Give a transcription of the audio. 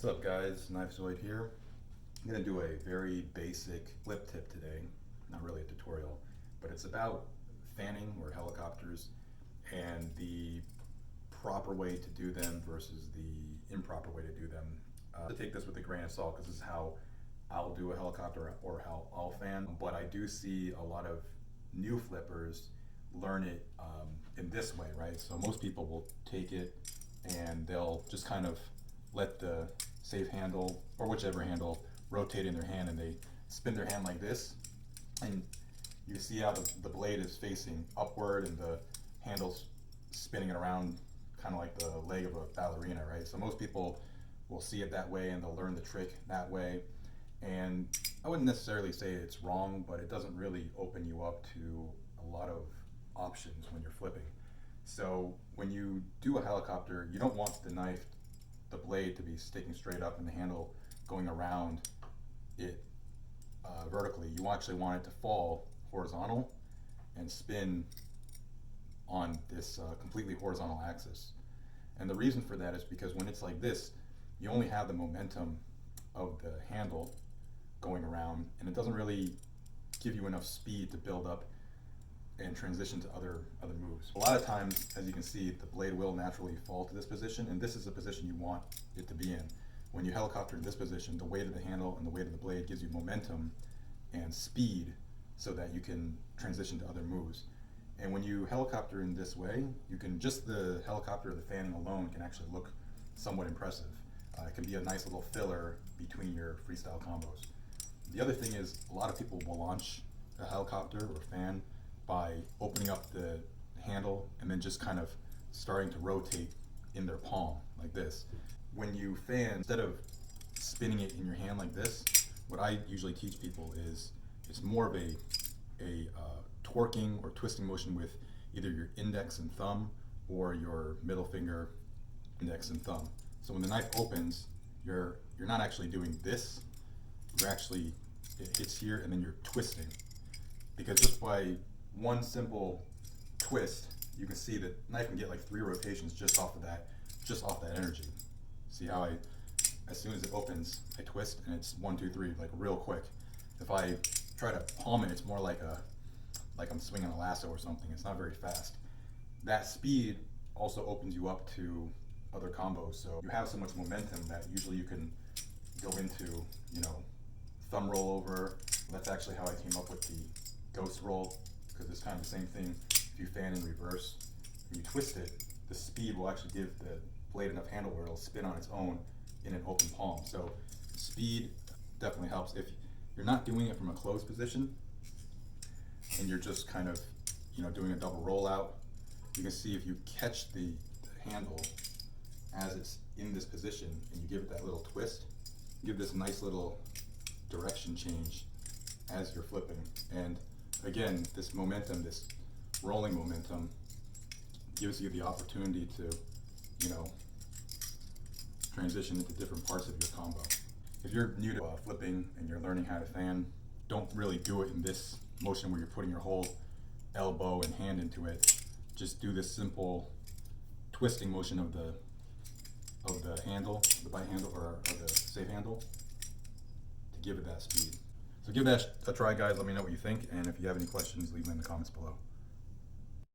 What's up guys, knifezoid here. I'm going to do a very basic flip tip today, not really a tutorial, but it's about fanning or helicopters and the proper way to do them versus the improper way to do them. Take this with a grain of salt because this is how I'll do a helicopter or how I'll fan, but I do see a lot of new flippers learn it in this way, right? So most people will take it and they'll just kind of let the safe handle or whichever handle rotate in their hand, and they spin their hand like this, and you see how the blade is facing upward and the handle's spinning it around kind of like the leg of a ballerina, right? So most people will see it that way and they'll learn the trick that way, and I wouldn't necessarily say it's wrong, but it doesn't really open you up to a lot of options when you're flipping. So when you do a helicopter, you don't want the blade to be sticking straight up and the handle going around it vertically. You actually want it to fall horizontal and spin on this completely horizontal axis. And the reason for that is because when it's like this, you only have the momentum of the handle going around, and it doesn't really give you enough speed to build up and transition to other moves. A lot of times, as you can see, the blade will naturally fall to this position, and this is the position you want it to be in. When you helicopter in this position, the weight of the handle and the weight of the blade gives you momentum and speed so that you can transition to other moves. And when you helicopter in this way, you can just the helicopter or the fanning alone can actually look somewhat impressive. It can be a nice little filler between your freestyle combos. The other thing is, a lot of people will launch a helicopter or fan by opening up the handle and then just kind of starting to rotate in their palm like this. When you fan, instead of spinning it in your hand like this, what I usually teach people is it's more of a torquing or twisting motion with either your index and thumb or your middle finger, index and thumb. So when the knife opens, you're not actually doing this, you're actually, it hits here and then you're twisting. Because just by one simple twist, you can see that knife can get like 3 rotations just off that energy. See how as soon as it opens, I twist and it's 1, 2, 3, like real quick. If I try to palm it, it's more like I'm swinging a lasso or something. It's not very fast. That speed also opens you up to other combos. So you have so much momentum that usually you can go into, thumb rollover. That's actually how I came up with the ghost roll, because it's kind of the same thing. If you fan in reverse, when you twist it, the speed will actually give the blade enough handle where it'll spin on its own in an open palm. So speed definitely helps. If you're not doing it from a closed position and you're just kind of doing a double rollout, you can see if you catch the handle as it's in this position and you give it that little twist, give this nice little direction change as you're flipping. And again, this momentum, this rolling momentum, gives you the opportunity to, transition into different parts of your combo. If you're new to flipping and you're learning how to fan, don't really do it in this motion where you're putting your whole elbow and hand into it. Just do this simple twisting motion of the handle, the bite handle or the safe handle, to give it that speed. So give that a try, guys. Let me know what you think, and if you have any questions, leave them in the comments below.